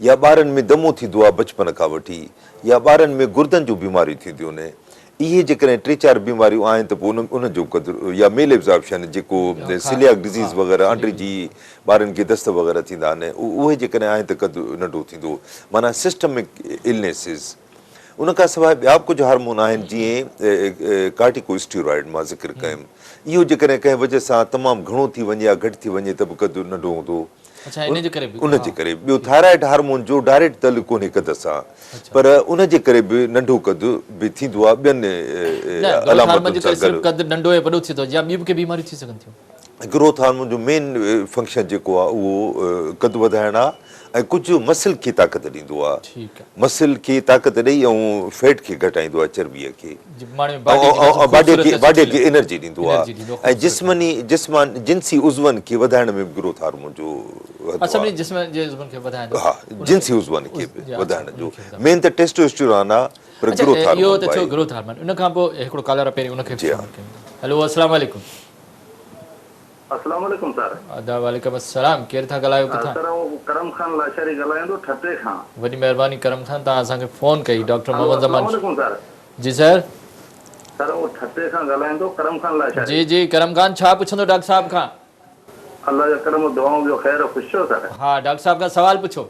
या ॿारनि में दमो थींदो आहे बचपन खां वठी, या ॿारनि में गुर्दनि जूं बीमारियूं थींदियूं आहिनि। इहे जेकॾहिं 3-4 बीमारियूं आहिनि त पोइ उनजो कदुरु, या मेल एब्ज़ॉर्प्शन जेको सिलियाक डिज़ीज़ वग़ैरह, आंड्री जी ॿारनि खे दस्त वग़ैरह थींदा आहिनि, उहे जेकॾहिं आहिनि त कदु नंढो थींदो, माना सिस्टमिक इलनेसिस। उन खां सवाइ ॿिया कुझु हार्मोन आहिनि जीअं कार्टिकोस्टेरॉइड मां ज़िक्र कयुमि, इहो जेकॾहिं कंहिं वजह सां तमामु घणो थी वञे या घटि थी वञे त बि क़दु नंढो हूंदो। अच्छा, इन जे करे बि उन जे करे ॿियो थायराइड हार्मोन जो डायरेक्ट तलु कोन्हे क़द सां, पर उन जे करे बि नंढो क़दु बि थींदो आहे ॿियनि अलामतुनि सां गॾु। कद नंढो ऐं वॾो थी थो या ॿी बि बीमारियूं थी सघनि थियूं। ग्रोथ हार्मोन जो मेन फंक्शन जेको आहे उहो कदु वधाइणु आहे ऐं कुझु मसल खे ताक़त ॾींदो आहे, ठीकु आहे। मसल खे ताक़त ॾेई ऐं फैट खे घटाईंदो आहे, चर्बीअ खे, बॉडी बॉडी खे एनर्जी ॾींदो आहे ऐं जिन्सी उज़वनि खे वधाइण में बि ग्रोथ हार्मोन जो हा जिन्सी उज़वनि खे बि वधाइण जो मेन त टेस्टोस्टेरोन आहे, पर ग्रोथ हार्मोन इहो ग्रोथ हार्मोन। उन खां पोइ हिकिड़ो कॉलर पहिरीं उनखे हेलो अस्सलाम वालेकुम। अस्सलाम वालेकुम सर। वालेकुम अस्सलाम, केरु था ॻाल्हायो किथां? सर करम खान लाशारी ॻाल्हाईंदो ठटे खां। वॾी महिरबानी करम खान, तव्हां असांखे फोन कई। डॉक्टर मोहम्मद ज़मान। अस्सलाम वालेकुम सर। जी सर। सर वो ठटे खां ॻाल्हाईंदो करम खान लाशारी। जी जी करम खान, छा पुछंदो डॉक्टर साहब खां? अल्लाह जा करम दुआऊं जो ख़ैर ख़ुशि हो सर। हा डॉक्टर साहब खां सवाल पुछो।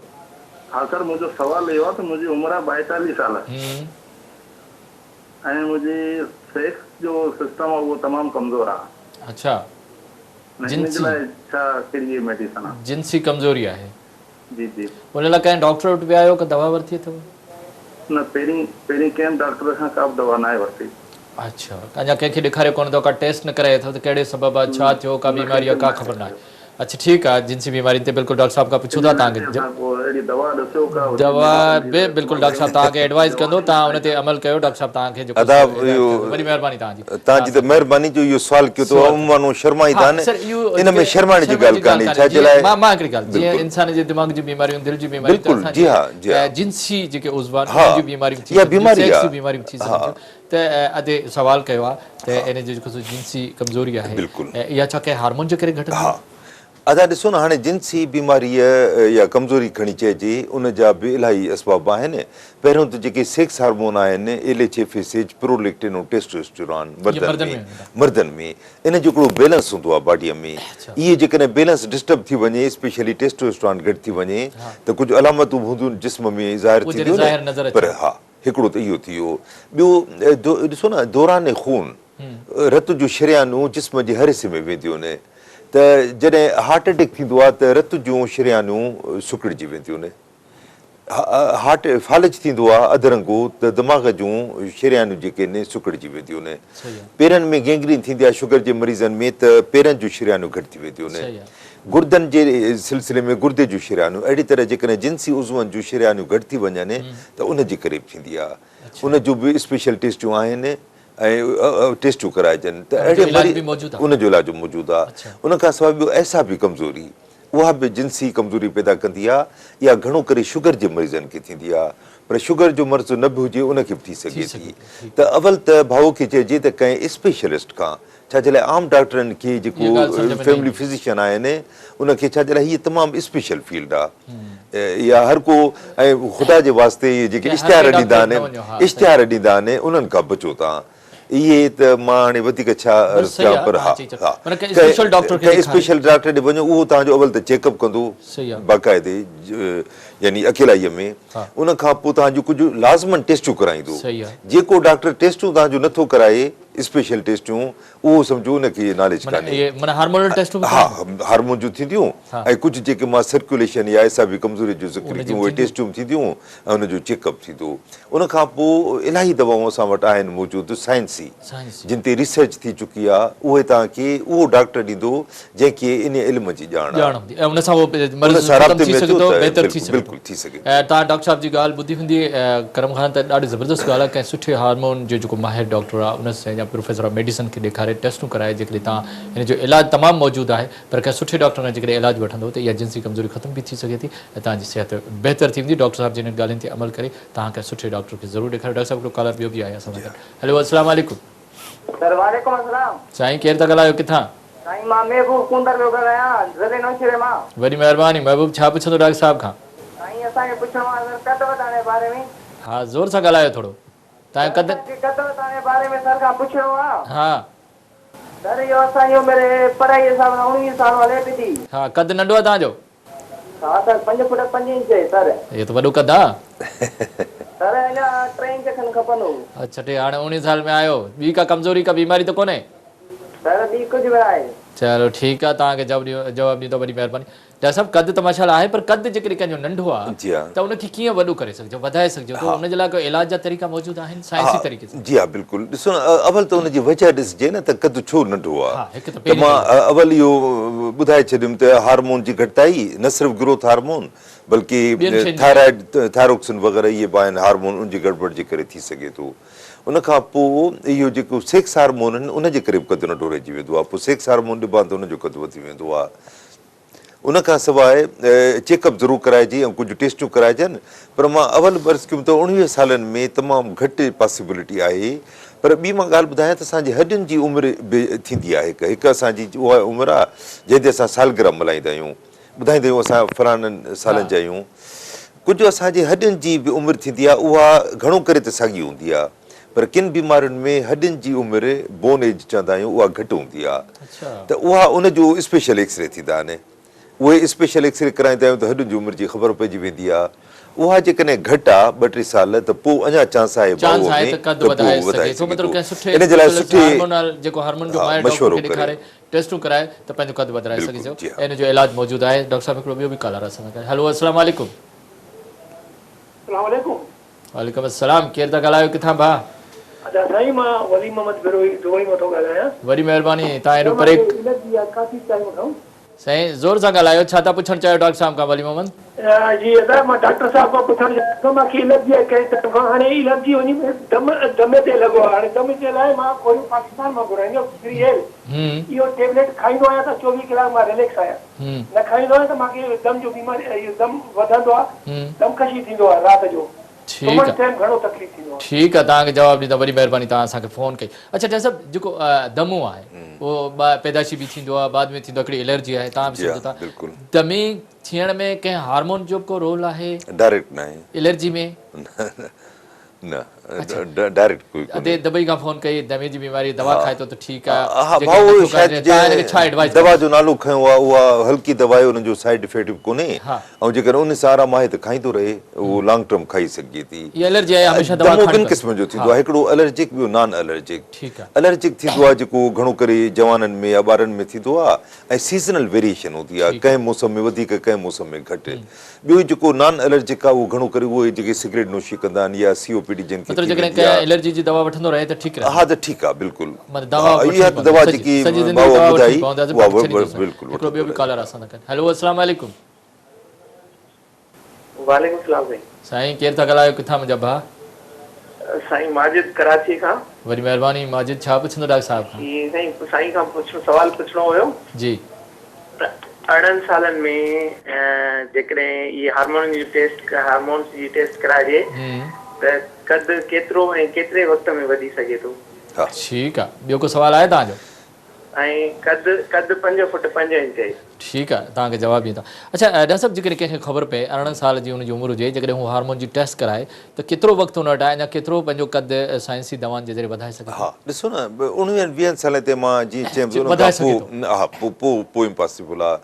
हाँ सर, मुझे सवाल इहो आहे त मुंहिंजी उमिरि आहे 42 साल ऐं मुंहिंजी सेक्स जो सिस्टम आहे उहो तमामु कमज़ोर आहे। अच्छा, जिन्सी मेडिसिन आहे? जिन्सी कमज़ोरी आहे। जी जी। उन लाइ कंहिं डॉक्टर वटि विया आहियो, का दवा वरिती अथव? न, पहिरीं कंहिं डॉक्टर खां का बि दवा न आहे वरिती। अच्छा, अञा कंहिंखे ॾेखारियो कोन अथव, का टेस्ट न करायो अथव त कहिड़े सबबु आहे, छा थियो, का बीमारी आहे, का ख़बर न आहे? अच्छा ठीकु आहे, जिन्सी बीमारी ते बिल्कुलु डॉक्टर साहब खां पुछो था तव्हांखे दवा बि बिल्कुलु डॉक्टर साहब तव्हांखे एडवाइस कंदो, तव्हां उन ते अमल कयो। डॉक्टर साहब तव्हांखे वॾी महिरबानी तव्हांजी त महिरबानी जो इहो सुवाल कयो अथव, माण्हू शर्माईंदा आहिनि, इन में शर्माइण जी ॻाल्हि कान्हे। छा जे लाइ मां हिकिड़ी ॻाल्हि, जीअं इंसान जे दिमाग़ जी बीमारियूं, दिलि जी बीमारियूं, जी हा जिन्सी जेके उज़वा जी बीमारियूं थी सघनि त अॼु सवाल कयो आहे त इन जो जेको जिन्सी कमज़ोरी आहे इहा छा कंहिं हार्मोन जे करे घटि? हा अदा ॾिसो न, हाणे जिन्सी बीमारीअ या कमज़ोरी खणी चइजे, उन जा बि इलाही असबाब आहिनि। पहिरियों त जेके सेक्स हार्मोन आहिनि, LH, प्रोलैक्टिन ऐं टेस्टोस्टेरोन मर्दनि में इन जो हिकिड़ो बैलेंस हूंदो आहे बॉडीअ में। इहे जेकॾहिं बैलेंस डिस्टर्ब थी वञे, स्पेशली टेस्टोस्टेरोन घटि थी वञे त कुझु अलामतूं हूंदियूं जिस्म में ज़ाहिर थींदियूं, पर हा हिकिड़ो त इहो थी वियो। ॿियो ॾिसो न, दौरान खून रत जूं शरियानूं जिस्म जे हर हिसे में वेंदियूं आहिनि, त जॾहिं हार्ट अटैक थींदो आहे त रत जूं शरियानूं सुकिड़िजी वेंदियूं आहिनि। हार्ट फालज थींदो आहे अधरंगो त दिमाग़ जूं शरियानूं जेके आहिनि सुकिड़िजी वेंदियूं आहिनि। पेरनि में गैंग्रीन थींदी आहे शुगर जे मरीज़नि में, त पेरनि जूं शरियानूं घटि थी वेंदियूं आहिनि। गुर्दनि जे सिलसिले में गुर्दे जूं शरियानूं, अहिड़ी तरह जेकॾहिं जिन्सी उज़वनि जूं शरियानूं घटि थी वञनि त उन जे करे बि थींदी आहे। उन जूं बि स्पेशल टेस्टियूं आहिनि ऐं टेस्टियूं कराइजनि त अहिड़े उन जो इलाजु मौजूदु आहे। उन खां सवाइ ॿियो ऐसा बि कमज़ोरी, उहा बि जिन्सी कमज़ोरी पैदा कंदी आहे, या घणो करे शुगर जे मरीज़नि खे थींदी आहे, पर शुगर जो मर्ज़ न बि हुजे उनखे बि थी सघे थी। त अवल त भाउ खे चइजे त कंहिं स्पेशलिस्ट खां, छा जे लाइ आम डॉक्टरनि खे जेको फैमिली फिज़िशियन आहिनि उनखे छा जे लाइ हीअ तमामु स्पेशल फील्ड आहे। या हर को ऐं ख़ुदा जे वास्ते इहे जेके इश्तिहार ॾींदा आहिनि उन्हनि खां बचो तव्हां। इहे त मां हाणे वधीक छा अर्ज़ु कयां, पर हा कंहिं स्पेशल डॉक्टर ॾे वञो, उहो तव्हांजो अवल त चेकअप कंदो बाक़ाइदे, यानी अकेलाईअ में। उन खां पोइ तव्हांजूं कुझु लाज़मन टेस्टियूं कराईंदो। जेको डॉक्टर टेस्टियूं तव्हांजो नथो कराए, स्पेशल टेस्टियूं, उहो सम्झो उनखे नॉलेज कान्हे। हा हार्मोन जूं थींदियूं ऐं कुझु जेके मां सर्कुलेशन या ऐसा बि कमज़ोरी जो ज़िक्र कयूं, उहे टेस्टियूं थींदियूं ऐं उनजो चेकअप थींदो। उन खां पोइ इलाही दवाऊं असां वटि आहिनि मौजूदु साइंसी, जिन ते रिसर्च थी चुकी आहे, उहे तव्हांखे उहो डॉक्टर ॾींदो जंहिंखे इन इल्म जी ॼाण आहे। बिल्कुलु थी सघे। तव्हां डॉक्टर साहब जी ॻाल्हि ॿुधी हूंदी, करम खान त ॾाढी ज़बरदस्त ॻाल्हि आहे। कंहिं सुठे हार्मोन जो जेको माहिर डॉक्टर आहे उन सां या प्रोफेसर ऑफ मेडिसिन खे ॾेखारे टेस्टूं कराए, जेकॾहिं तव्हां हिन जो इलाजु तमामु मौजूदु आहे, पर कंहिं सुठे डॉक्टर खां जेकॾहिं इलाजु वठंदो त इहा जिन्सी कमज़ोरी ख़तमु बि थी सघे थी ऐं तव्हांजी सिहत बहितर थी वेंदी। डॉक्टर साहब जिन ॻाल्हियुनि ते अमल करे तव्हां कंहिं सुठे डॉक्टर खे ज़रूरु ॾेखारियो। डॉक्टर साहब हिकिड़ो कॉलर ॿियो बि आहे असां वटि। हेलो अस्सलाम वालेकुम। साईं केरु था ॻाल्हायो किथां? वॾी महिरबानी। महबूब, छा पुछंदो डॉक्टर साहब खां? हा ज़ोर सां ॻाल्हायो थोरो। तव्हां हा कद नंढो आहे तव्हांजो? हा सर 5 फुट 5 इंच है सर। ये तो वॾो कद आहे। सर अञा 3 इंजेक्शन खपनि हो। अच्छा टे हाणे 19 साल में आयो, ॿी का कमज़ोरी का बीमारी त कोन्हे? सर ॿी कुझु बि आहे। चलो ठीकु आहे, तव्हांखे जवाबु ॾींदो, वॾी महिरबानी। डॉक्टर साहब कद त माशाल्लाह आहे, पर कद जेकॾहिं कंहिंजो नंढो आहे जी हाँ। त उनखे कीअं वॾो करे सघिजो, वधाए सघिजो, त उनजे लाइ कोई इलाज जा तरीक़ा मौजूदु आहिनि साइंसी तरीक़े सां? जी हाँ बिल्कुलु। ॾिसो न, अवल त हुनजी वजह ॾिसजे न त कद छो नंढो हा, आहे। हिकु त त मां अवल इहो ॿुधाए छॾियुमि त हार्मोन जी घटिताई, न सिर्फ़ु ग्रोथ हार्मोन बल्कि थायराइड, थायरोक्सिन वग़ैरह इहे बि आहिनि हार्मोन, उनजी गड़बड़ जे करे थी सघे थो। उन खां पोइ इहो जेको सेक्स हार्मोन आहिनि उनजे करे बि कदु नंढो रहिजी वेंदो आहे। पोइ सेक्स हार्मोन ॾिबा त उनजो कदु वधी वेंदो आहे। उन खां सवाइ चेकअप ज़रूरु कराइजे ऐं कुझु टेस्टूं कराइजनि, पर मां अवल बर्स कयुमि त 19 सालनि में तमामु घटि पॉसिबिलिटी आहे। पर ॿी मां ॻाल्हि ॿुधायां त असांजी हॾियुनि जी उमिरि बि थींदी आहे, हिकु असांजी उहा उमिरि आहे जंहिं ते असां सालगिरह मल्हाईंदा आहियूं, ॿुधाईंदा आहियूं असां फलाणनि सालनि जा आहियूं। कुझु असांजी हॾियुनि जी बि उमिरि थींदी आहे, उहा घणो करे त साॻी हूंदी आहे, पर किन बीमारियुनि में हॾियुनि जी उमिरि बोन एज चवंदा आहियूं उहा घटि हूंदी आहे। त उहा उनजो स्पेशल एक्सरे थींदा आहिनि। उहे स्पेशल एक्सरे कराईंदा आहियूं त हॾियुनि जी उमिरि जी ख़बर पइजी वेंदी आहे। उहा जेकॾहिं घटि आहे 2-3 साल त पोइ अञा चांस आहे इन जे लाइ सुठी मशवरो करे टेस्टूं कराए त पंहिंजो कदु वधाए सघिजो, इन जो इलाज मौजूदु आहे। डॉक्टर साहब हिकिड़ो ॿियो बि कॉलर असां सां। हेलो अस्सलाम वालेकुम। वालेकुम अस्सलाम, केरु था ॻाल्हायो, किथां भाउ? अच्छा साईं, मां वली मोहम्मद बिरोई दुबई मां थो ॻाल्हायां। वॾी महिरबानी, तव्हां हेॾो परे काफ़ी टाइम खां साईं ज़ोर सां ॻाल्हायो। छा था पुछणु चाहियो डॉक्टर साहब खां वली मोहम्मद? जी अदा मां डॉक्टर साहब खां पुछणु चाहियां थो, मूंखे एलर्जी आहे कंहिं तरफ़ खां। हाणे एलर्जी वञी दम ते लॻो आहे। हाणे दम जे लाइ मां कोई पाकिस्तान मां घुराईंदो फ्रीएल, इहो टेबलेट खाईंदो आहियां त 24 कलाक मां रिलैक्स आहियां। न खाईंदो आहियां त मूंखे दम जो बीमारी, दम वधंदो आहे, दमकशी थींदो आहे राति जो। ठीकु आहे, ठीकु आहे, तव्हांखे जवाबु ॾींदा, वॾी महिरबानी तव्हां असांखे फ़ोन कई। अच्छा डॉक्टर साहब, जेको दमो आहे उहो पैदाइशी बि थींदो आहे, बाद में थींदो, हिकिड़ी एलर्जी आहे, तव्हां बि सम्झो था। दमी थियण में कंहिं हार्मोन जो को रोल आहे? डायरेक्ट न आहे एलर्जी में? न, डायरेक्ट कोई अधे दॿई खां फ़ोन कई, दमे जी बीमारी, दवा खाए थो त ठीकु आहे। हा भाऊ, शायदि दवा जो नालो खयो आहे, उहा हल्की दवा आहे, उनजो साइड इफेक्ट बि कोन्हे, ऐं जेकर उन सां आराम आहे त खाईंदो रहे, उहो लॉन्ग टर्म खाई सघिजे थी। दमो ॿिनि क़िस्मनि जो थींदो आहे, हिकिड़ो एलर्जिक, ॿियो नॉन एलर्जिक। एलर्जिक थींदो आहे जेको घणो करे जवाननि में या ॿारनि में थींदो आहे, ऐं सीज़नल वेरिएशन हूंदी आहे, कंहिं मौसम में वधीक कंहिं मौसम में घटि। ॿियो जेको नॉन एलर्जिक आहे उहो घणो करे उहे जेके सिगरेट नोशी कंदा आहिनि या COPD एलर्जी जी दवा वठंदो रहे त ठीकु रहे। हा त ठीकु आहे, बिल्कुलु। इहा दवा जेकी भाऊ ॿुधाई उहा बिल्कुलु। हिकिड़ो ॿियो बि कॉलर असां सां। हेलो अस्सलाम वालेकुम। वालेकुम सलाम साईं, केरु था ॻाल्हायो, किथां मुंहिंजा भाउ? साईं माजिद कराची खां। वॾी महिरबानी माजिद, छा पुछंदो डॉक्टर साहब खां? साईं खां सवाल पुछणो हुयो जी। 18 सालनि में जेकॾहिं इहे हार्मोन जी टेस्ट कराइजे त कद केतिरो ऐं केतिरे वक़्त में वधी सघे थो? ठीकु आहे, ॿियो को सवाल आहे तव्हांजो? ऐं कद 5 फुट 5 इंच आहे। ठीकु आहे, तव्हांखे जवाबु ॾींदा। अच्छा डॉक्टर साहब, जेकॾहिं कंहिंखे ख़बर पए 18 साल जी हुनजी उमिरि हुजे, जेकॾहिं हू हार्मोन जी टेस्ट कराए त केतिरो वक़्तु हुन वटि आहे, या केतिरो पंहिंजो कद साइंसी दवाउनि जे ज़रिए वधाए सघे? हा ॾिसो न, 19-20 साल ते मां जीअं चयमि हा पोइ इम्पॉसिबल आहे।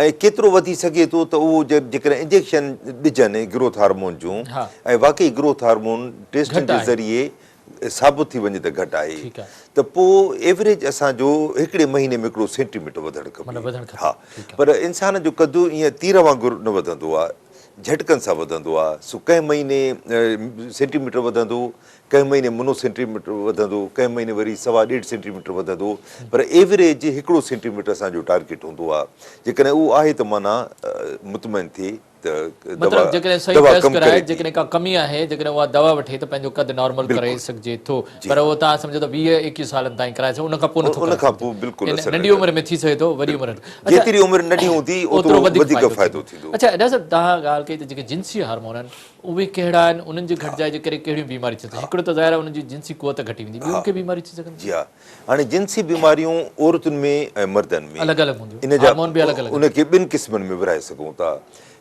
ऐं केतिरो वधी सघे थो त उहो जेकॾहिं इंजेक्शन ॾिजनि ग्रोथ हार्मोन जूं, ऐं वाक़ई ग्रोथ हार्मोन टेस्टनि जे ज़रिए साबित थी वञे त घटि आहे, त पोइ एवरेज असांजो 1 महीने में 1 सेंटीमीटर वधणु खपे। हा, पर इंसान जो कदु ईअं तीर वांगुरु न वधंदो आहे, झटकनि सां वधंदो आहे। सो कंहिं महीने सेंटीमीटर वधंदो, कंहिं महीने मुनो सेंटीमीटर वधंदो, कंहिं महीने वरी 1.5 सेंटीमीटर वधंदो, पर एवरेज 1 सेंटीमीटर असांजो टारगेट हूंदो आहे। जेकॾहिं उहो आहे त माना मुतमइन थिए मतलब जेकॾहिं सही टेस्ट कराए, जेकॾहिं का कमी आहे, जेकॾहिं उहा दवा वठे त पंहिंजो कद नॉर्मल करे सघिजे थो, पर उहो तव्हां सम्झो त 20-21 सालनि ताईं कराए सघो, उन खां पोइ नथो। उन खां पोइ बिल्कुलु नंढी उमिरि में थी सघे थो, वॾी उमिरि जेतिरी उमिरि नंढी हूंदी ओतिरो वधीक फ़ाइदो थींदो। अच्छा डॉक्टर साहब, तव्हां ॻाल्हि कई त जेके जिन्सी हार्मोन आहिनि उहे कहिड़ा आहिनि, उन्हनि जे घटिजाए जे करे कहिड़ियूं बीमारी थी सघे? हिकिड़ो त ज़ाहिर आहे उन्हनि जी जिन्सी क़ुवत घटी वेंदी, ॿियूं के बीमारी थी सघनि? जी हा, हाणे जिन्सी बीमारियूं औरतुनि में ऐं मर्दनि में अलॻि अलॻि हूंदियूं, इन जा उनखे 2 क़िस्मनि में विराए सघूं था।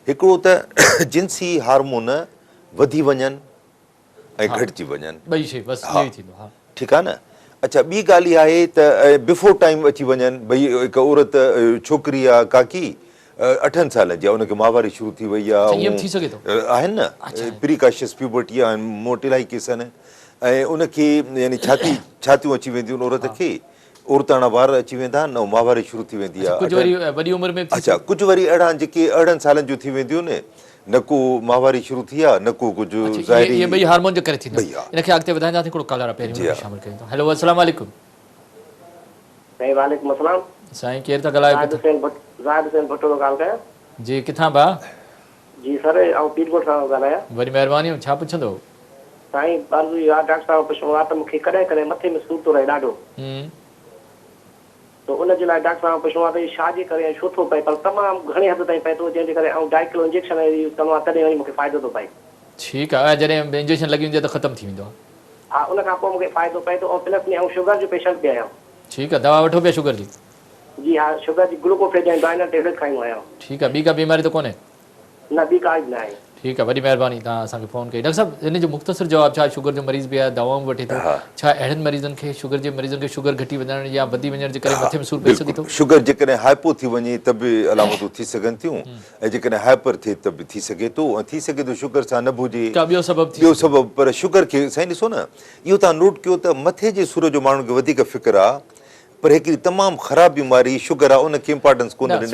हिकिड़ो त जिन्सी हार्मोन वधी वञनि ऐं घटिजी वञनि, ॿई शइ बसि इहो ई थींदो। हा ठीकु आहे न। अच्छा, ॿी ॻाल्हि इहा आहे त बिफोर टाइम अची वञनि, भई हिकु औरत छोकिरी आहे काकी 8 सालनि जी आहे, उनखे माहवारी शुरू थी वई आहे, ईअं बि थी सघे थो? आहिनि न प्रीकाशियस प्यूबर्टी आहिनि, मोट इलाही केस आहिनि, ऐं उनखे यानी छातियूं अची वेंदियूं आहिनि औरत खे, औरताणा वार अची वेंदा आहिनि ऐं माहवारी शुरू थी वेंदी आहे। कुझु वरी वॾी उमिरि में अच्छा, कुझु वरी अहिड़ा जेके 18 सालनि जूं थी वेंदियूं आहिनि, न को माहवारी शुरू थी आहे, न को कुझु ज़ाहिरी, ये ॿई हार्मोन जे करे थींदो। ॿई, हा। इनखे अॻिते वधाईंदासीं, हिकिड़ो कॉलर आहे पहिरीं शामिल कयूं था। हेलो, अस्सलाम वालेकुम। साईं वालेकुम अस्सलाम। साईं केरु था ॻाल्हायो? ज़ाहिद हुसैन भट्टो थो ॻाल्हि कयां। जी, किथां भाउ? जी सर, ऐं पीरकोट सां ॻाल्हायां। वरी महिरबानी, छा पुछंदो? साईं अर्ज़ु इहा आहे, डॉक्टर साहिब पुछिणो आहे त मूंखे कॾहिं कॾहिं मथे में सूर थो रहे ॾाढो, त उनजे लाइ डॉक्टर साहिब पुछिणो आहे त इहो छाजे करे ऐं छो थो पए, पर तमामु घणे हद ताईं पए थो, जंहिंजे करे ऐं 2 किलो इंजेक्शन यूज़ करिणो आहे तॾहिं वरी मूंखे फ़ाइदो थो पए। ठीकु आहे, जॾहिं इंजेक्शन लॻी वञे त ख़तमु थी वेंदो आहे। हा, उन खां पोइ मूंखे फ़ाइदो पए थो, ऐं प्लस में शुगर जो पेशेंट बि आहियां। ठीकु आहे, दवा वठो पिया शुगर जी? जी हा, शुगर जी ग्लूकोफेज ऐं डाइनर टेबलेट खाईंदो आहियां। ठीकु आहे, ॿी का बीमारी त कोन्हे? न, ॿी काई बि न आहे। ठीकु आहे, वॾी महिरबानी, तव्हां असांखे फ़ोन कई। डॉक्टर साहिबु, हिन जो मुख़्तसिर जवाबु छा? शुगर जो मरीज़ बि आहे, दवाऊं बि वठे थो, छा अहिड़नि मरीज़नि खे, शुगर जे मरीज़नि खे शुगर घटी वञण या वधी वञण जे करे मथे में सूर पई सघे थो? शुगर जेकॾहिं हाइपो थी वञे त बि अलामतूं थी सघनि थियूं, ऐं जेकॾहिं हाइपर थिए त बि थी सघे थो, ऐं थी सघे थो शुगर सां न बि हुजे का ॿियो सबबु थी? ॿियो सबबु, पर शुगर खे साईं ॾिसो न, इहो तव्हां नोट कयो त मथे जे सूर जो माण्हुनि खे वधीक फ़िक्र आहे, पर हिकिड़ी तमामु ख़राबु बीमारी शुगर आहे, उनखे इम्पोर्टेंस कोन ॾिनी।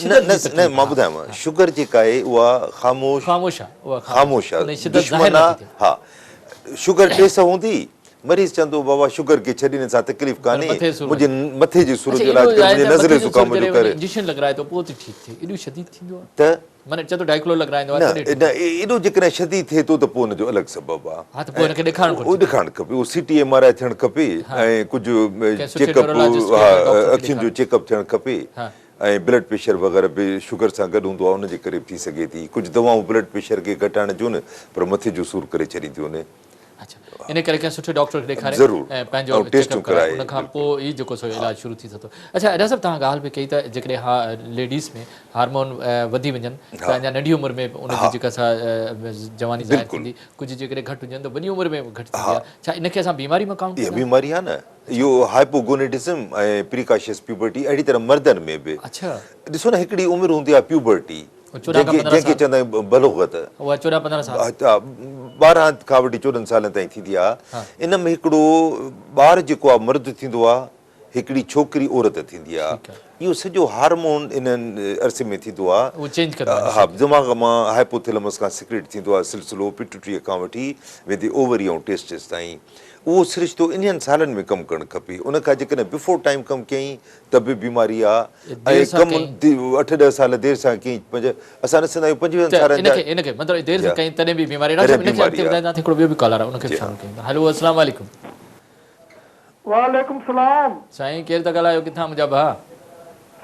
न, मां ॿुधायांव, शुगर जेका आहे उहा ख़ामोश आहे, दुश्मन आहे। हा, शुगर टेस्ट हूंदी, मरीज़ चवंदो बाबा शुगर खे छॾीने सां तकलीफ़ कान्हे, मुंहिंजे मथे जे सूर जो इलाज कर, मुंहिंजे नज़रे ज़ुकाम जो कर। इंजेक्शन लॻाराए थो पोइ त ठीकु थिए, एॾो शदीद थींदो आहे त माने चए थो 2 किलो लॻाराईंदो आहे न, एॾो जेकॾहिं शदीद थिए थो त पोइ हुनजो अलॻि सबबु आहे। हा, त पोइ हिनखे ॾेखारणु खपे, उहो CT MRI थियणु खपे, ऐं कुझु चेकअप, अखियुनि जो चेकअप थियणु खपे, ऐं ब्लड प्रेशर वग़ैरह बि शुगर सां गॾु हूंदो आहे, उनजे करे बि थी सघे थी। कुझु दवाऊं ब्लड प्रेशर खे घटाइण जूं न, पर मथे जो सूर करे छॾींदियूं आहिनि। अच्छा, इन करे कंहिं सुठे डॉक्टर खे ॾेखारे ऐं पंहिंजो टेस्टूं कराए, उन खां पोइ ई जेको सो इलाजु शुरू थी सघे थो। अच्छा, डॉक्टर साहिबु, तव्हां ॻाल्हि बि कई त जेकॾहिं लेडीज़ में हार्मोन वधी वञनि त अञा नंढी उमिरि में उनजी जेका सा जवानी ज़ाहिर थींदी, कुझु जेकॾहिं घटि हुजनि त वॾी उमिरि में घटि थींदी आहे, छा इनखे असां बीमारी में काउंट? इहा बीमारी आहे न, इहो हाइपोगोनेटिज़म ऐं प्रीकाशियस प्यूबर्टी, अहिड़ी तरह मर्दनि में बि। अच्छा, ॾिसो न, हिकिड़ी उमिरि हूंदी आहे प्यूबर्टी, जंहिंखे चवंदा आहियूं बलोगत, 14-15 साल, 12 खां वठी 14 सालनि ताईं थींदी आहे। इन में हिकिड़ो ॿार जेको आहे मर्द थींदो आहे, हिकिड़ी छोकिरी औरत थींदी आहे। इहो सॼो हार्मोन इन्हनि अरसे में थींदो आहे। हा, दिमाग़ मां हाइपोथैलेमस खां सिक्रेट थींदो आहे सिलसिलो, पिट्यूटरी खां वठी वेंदी ओवरी ऐं टेस्टिस ताईं। उहो सिरिश्तो इन्हनि सालनि में कमु करणु खपे। उनखां जेकॾहिं बिफोर टाइम कमु कयईं त बि बीमारी आहे, ऐं कमु 8-10 साल देरि सां कयईं, असां ॾिसंदा आहियूं 25 सालनि जा, इनखे मतिलबु देरि सां कयईं तॾहिं बि बीमारी। हिकिड़ो ॿियो बि कॉलर आहे, उनखे शामिल कयूं था। हेलो, अस्सलाम वालेकुम। वालेकुम सलाम। साईं केरु था ॻाल्हायो, किथां मुंहिंजा भाउ?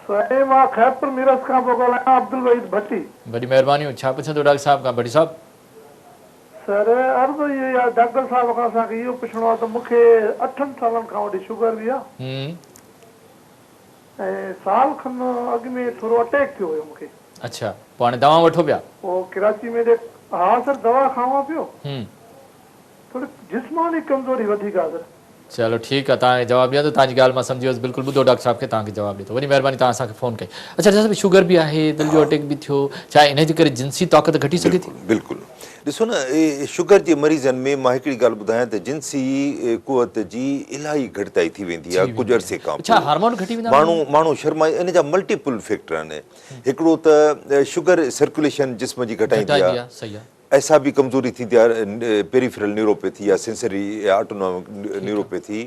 साईं मां खैरपुर मीरस खां पियो ॻाल्हायां, अब्दुल वहीद भट्टी। वॾी महिरबानी, छा पुछंदो डॉक्टर साहिब खां? भट्टी साहिबु सर, अर्ज़ु इहो आहे डॉक्टर साहिब खां असांखे इहो पुछिणो आहे त मूंखे 8 सालनि खां वठी शुगर बि आहे, ऐं साल खनि अॻु में थोरो अटैक थियो हुयो मूंखे। अच्छा, पोइ हाणे दवा वठो पिया? पोइ कराची में हा सर, दवा खावां पियो, थोरी जिस्मानी कमज़ोरी वधीक आहे सर। चलो ठीकु आहे, तव्हांखे जवाबु ॾियां थो, तव्हांजी ॻाल्हि मां सम्झी वियुसि, बिल्कुलु ॿुधो डॉक्टर साहिब खे, तव्हांखे जवाबु ॾिए थो। वॾी महिरबानी, तव्हां असांखे फ़ोन कई। अच्छा, जैसे शुगर बि आहे, दिलि जो अटैक बि थियो, छा इन जे करे जिन्सी ताक़त घटी सघे थी? बिल्कुलु। ॾिसो न, शुगर जे मरीज़नि में मां हिकिड़ी ॻाल्हि ॿुधायां त जिन्सी कुवत जी इलाही घटिताई थी वेंदी आहे कुझु अरसे खां। छा हार्मोन घटी वेंदा? माण्हू शर्माए, इन जा मल्टीपल फैक्टर आहिनि। हिकिड़ो त शुगर सर्कुलेशन जिस्म जी घटाईंदी आहे, सही आहे। ऐसा बि कमज़ोरी थींदी आहे, पेरिफेरल न्यूरोपैथी या सेंसरी या ऑटोनॉमिक न्यूरोपैथी।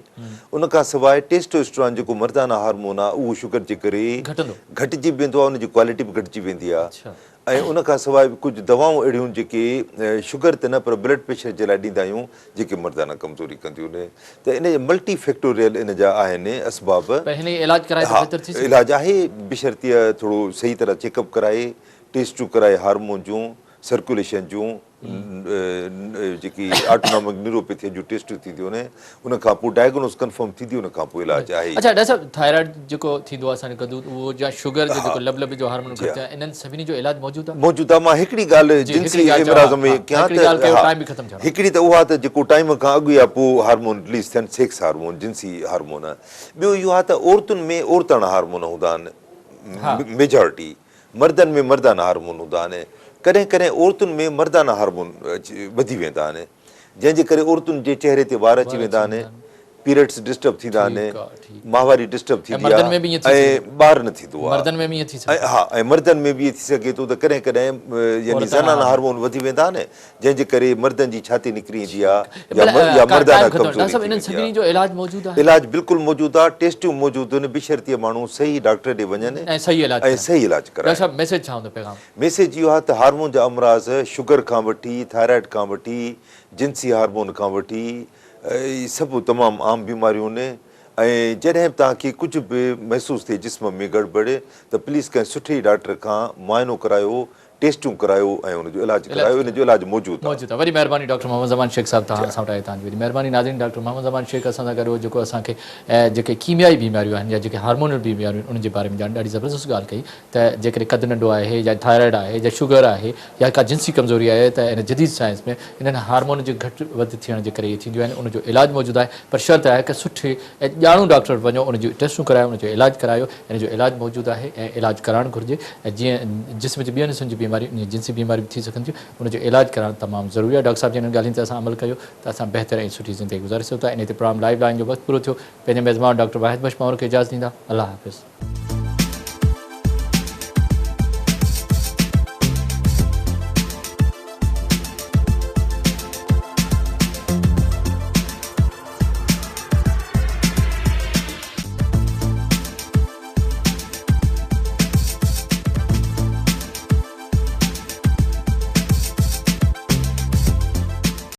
उन खां सवाइ टेस्टोस्टेरोन जेको मर्दाना हार्मोन आहे, उहो शुगर जे करे घटिजी वेंदो आहे, उनजी क्वालिटी बि घटिजी वेंदी आहे। ऐं उन खां सवाइ कुझु दवाऊं अहिड़ियूं जेके शुगर त न पर ब्लड प्रेशर जे लाइ ॾींदा आहियूं, जेके मर्दाना कमज़ोरी कंदियूं आहिनि। त इन जा मल्टी फैक्टोरियल इन जा आहिनि असबाब। इलाज आहे, बिशर्तीअ थोरो सही तरह चेकअप कराए, टेस्टूं कराए, हार्मोन जूं, सर्कुलेशन जूं, जेकी ऑटोनॉमिक न्यूरोपैथी जूं टेस्टियूं थींदियूं आहिनि, उन खां पोइ डायग्नोस कंफर्म थींदी, उन खां पोइ इलाज आहे। अच्छा डॉक्टर साहिब, थायराइड जेको थींदो आहे असांखे गदूद, उहो या शुगर जो जेको लब जो हार्मोन घटि आहे, इन्हनि सभिनी जो इलाज मौजूदु आहे? मौजूदु आहे। मां हिकिड़ी ॻाल्हि जिन्सी इमराज़ में कयां त हिकिड़ी त उहा त जेको टाइम खां अॻु या पोइ हार्मोन रिलीज़ थियनि, सेक्स हार्मोन, जिन्सी हार्मोन। ॿियो इहो आहे त औरतुनि में औरताणा हार्मोन हूंदा आहिनि, मेजॉरिटी मर्दनि में मर्दाना हार्मोन हूंदा आहिनि, कॾहिं कॾहिं औरतुनि में मर्दाना हार्मोन वधी वेंदा आहिनि, जंहिंजे करे औरतुनि जे चहिरे ते वार अची वेंदा आहिनि, पीरियड्स डिस्टर्ब थींदा आहिनि, माहवारी डिस्टर्ब थींदी आहे ऐं ॿार न थींदो आहे। हा, ऐं मर्दनि में बि इहे थी सघे थो त कॾहिं कॾहिं यानी ज़नाना हार्मोन वधी वेंदा आहिनि, जंहिंजे करे मर्दनि जी छाती निकिरी ईंदी आहे या मर्दाना कमज़ोरी। इलाज बिल्कुलु मौजूदु आहे, टेस्टियूं मौजूदु आहिनि, बिशर्तीअ माण्हू सही डॉक्टर ॾे वञनि ऐं सही इलाज कराइनि। मैसेज इहो आहे त हार्मोन जा अमराज़ शुगर खां वठी, थायराइड खां वठी, जिन्सी हार्मोन खां वठी सभु तमामु आम बीमारियूं आहिनि। ऐं जॾहिं बि तव्हांखे कुझु बि महसूसु थिए जिस्म में गड़बड़ त प्लीज़ कंहिं सुठे डॉक्टर खां मुआइनो करायो, टेस्टियूं करायो ऐं उनजो इलाजु करायो। इनजो इलाजु मौजूदु आहे। वरी महिरबानी डॉक्टर मोहम्मद ज़मान शेख साहब, तव्हां असां वटि आए, तव्हांजी वरी महिरबानी। नाज़रीन, डॉक्टर मोहम्मद ज़मान शेख असां सां गॾु जेको असांखे जेके कीमियाई बीमारियूं आहिनि या जेके हार्मोनल बीमारियूं आहिनि उनजे बारे में ॼाण ॾाढी ज़बरदस्त ॻाल्हि कई त जेकॾहिं कदु नंढो आहे या थायराइड आहे या शुगर आहे या का जिन्सी कमज़ोरी आहे त इन जदीद साइंस में इन्हनि हार्मोन जे घटि वधि थियण जे करे इहे थींदियूं आहिनि, उनजो इलाजु मौजूदु आहे। पर शर्त आहे कि सुठे ऐं ॼाणू डॉक्टर वञो, उनजी टेस्टूं करायो, उनजो इलाजु करायो। इन जो इलाजु मौजूदु आहे ऐं इलाजु कराइणु घुरिजे। ऐं जीअं जिस्म जी ॿियनि हिसनि जी बीमारियूं, जिन्सी बीमारियूं थी सघनि थियूं, उनजो इलाजु कराइणु तमामु ज़रूरी आहे। डॉक्टर साहिब जी हिननि ॻाल्हियुनि ते असां अमल कयो त असां बहितर ऐं सुठी ज़िंदगी गुज़ारे सघूं था। इन ते प्रोग्राम लाइव लाइन जो वक़्तु पूरो थियो। पंहिंजे मेज़बान डॉक्टर वाहिद बख्श पंवर खे इजाज़त ॾींदा। अल्लाह हाफ़िज़।